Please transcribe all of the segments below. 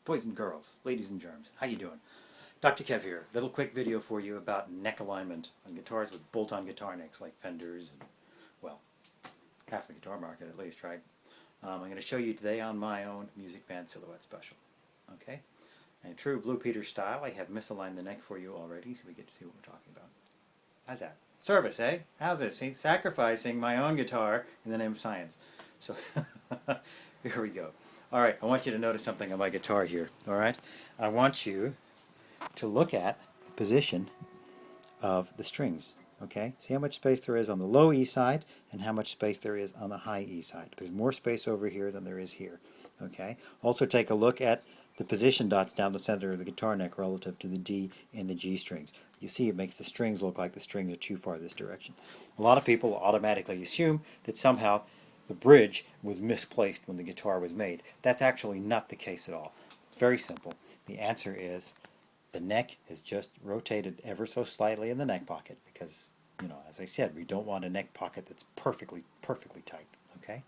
boys and girls, ladies and germs, how you doing? Dr. Kev here. Little quick video for you about neck alignment on guitars with bolt-on guitar necks like Fenders and, well, half the guitar market at least, right? I'm going to show you today on my own Music Band Silhouette Special. Okay? In true Blue Peter style, I have misaligned the neck for you already, so we get to see what we're talking about. How's that? Service, eh? How's this? See? Sacrificing my own guitar in the name of science. So, here we go. Alright, I want you to notice something on my guitar here. Alright? I want you to look at the position of the strings. Okay? See how much space there is on the low E side and how much space there is on the high E side. There's more space over here than there is here. Okay? Also take a look at the position dots down the center of the guitar neck relative to the D and the G strings. You see it makes the strings look like the strings are too far this direction. A lot of people automatically assume that somehow the bridge was misplaced when the guitar was made. That's actually not the case at all. It's very simple. The answer is the neck is just rotated ever so slightly in the neck pocket because, you know, as I said, we don't want a neck pocket that's perfectly tight. Okay?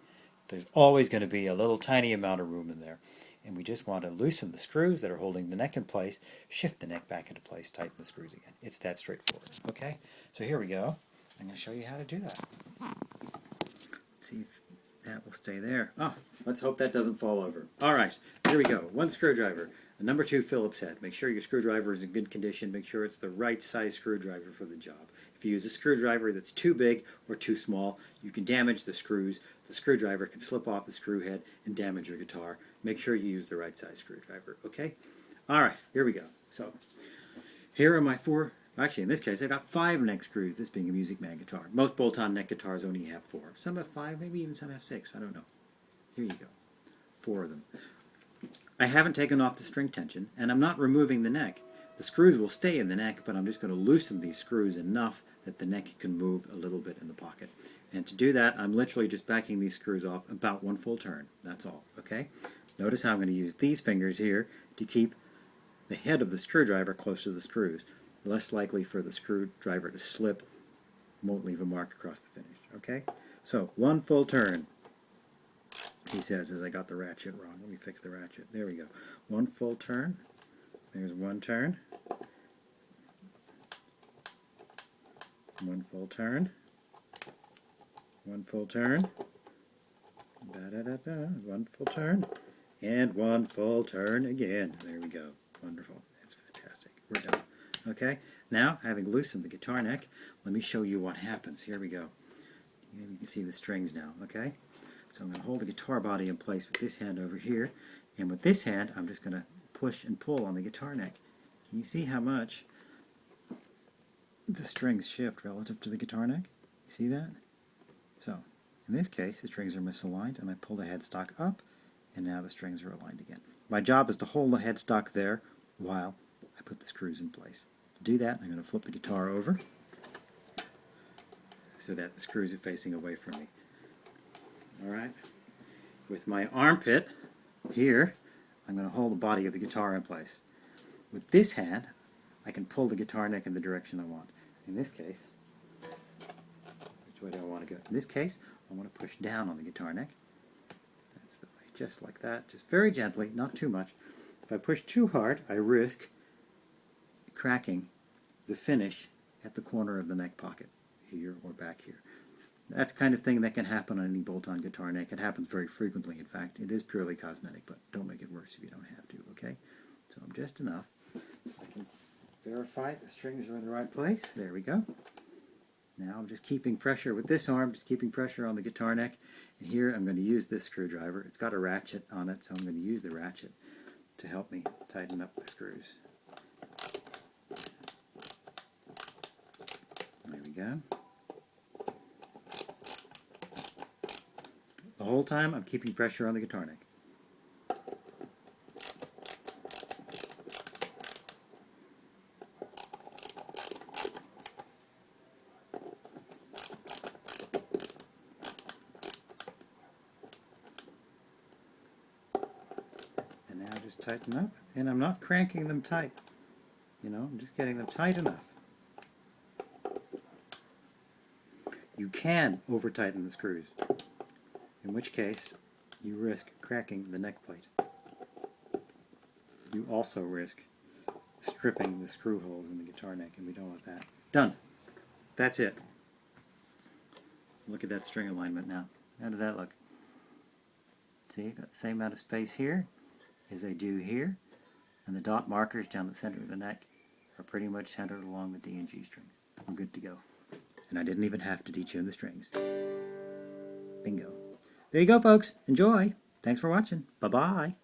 There's always going to be a little tiny amount of room in there. And we just want to loosen the screws that are holding the neck in place, shift the neck back into place, tighten the screws again. It's that straightforward. Okay? So here we go. I'm going to show you how to do that. Let's see if that will stay there. Oh, let's hope that doesn't fall over. All right, here we go. One screwdriver, a number 2 Phillips head. Make sure your screwdriver is in good condition. Make sure it's the right size screwdriver for the job. If you use a screwdriver that's too big or too small, you can damage the screws. The screwdriver can slip off the screw head and damage your guitar. Make sure you use the right size screwdriver, okay? All right, here we go. So, here are my 4, actually in this case I've got 5 neck screws, this being a Music Man guitar. Most bolt-on neck guitars only have 4. Some have 5, maybe even some have 6, I don't know. Here you go, 4 of them. I haven't taken off the string tension, and I'm not removing the neck. The screws will stay in the neck, but I'm just going to loosen these screws enough that the neck can move a little bit in the pocket. And to do that, I'm literally just backing these screws off about 1 full turn. That's all, okay? Notice how I'm going to use these fingers here to keep the head of the screwdriver close to the screws. Less likely for the screwdriver to slip, won't leave a mark across the finish, okay? So, 1 full turn, he says, as I got the ratchet wrong. Let me fix the ratchet. There we go. 1 full turn. There's 1 turn. 1 full turn. 1 full turn. Da-da-da-da. 1 full turn. And 1 full turn again. There we go. Wonderful. That's fantastic. We're done. Okay? Now, having loosened the guitar neck, let me show you what happens. Here we go. You can see the strings now. Okay? So I'm going to hold the guitar body in place with this hand over here. And with this hand, I'm just going to push and pull on the guitar neck. Can you see how much the strings shift relative to the guitar neck? You see that? So, in this case, the strings are misaligned, and I pull the headstock up, and now the strings are aligned again. My job is to hold the headstock there while I put the screws in place. To do that, I'm going to flip the guitar over so that the screws are facing away from me. Alright? With my armpit here, I'm going to hold the body of the guitar in place. With this hand, I can pull the guitar neck in the direction I want. In this case, which way do I want to go? In this case, I want to push down on the guitar neck. That's the way, just like that. Just very gently, not too much. If I push too hard, I risk cracking the finish at the corner of the neck pocket, here or back here. That's the kind of thing that can happen on any bolt-on guitar neck. It happens very frequently, in fact. It is purely cosmetic, but don't make it worse if you don't have to, okay? So I'm just enough. I can verify the strings are in the right place. There we go. Now I'm just keeping pressure with this arm, just keeping pressure on the guitar neck. And here I'm going to use this screwdriver. It's got a ratchet on it, so I'm going to use the ratchet to help me tighten up the screws. There we go. The whole time I'm keeping pressure on the guitar neck. And now just tighten up. And I'm not cranking them tight. You know, I'm just getting them tight enough. You can over-tighten the screws, in which case you risk cracking the neck plate. you also risk stripping the screw holes in the guitar neck, and we don't want that. Done. That's it. Look at that string alignment now. How does that look? See, got the same amount of space here as I do here, and the dot markers down the center of the neck are pretty much centered along the D and G strings. I'm good to go. And I didn't even have to detune the strings. Bingo. There you go, folks. Enjoy. Thanks for watching. Bye-bye.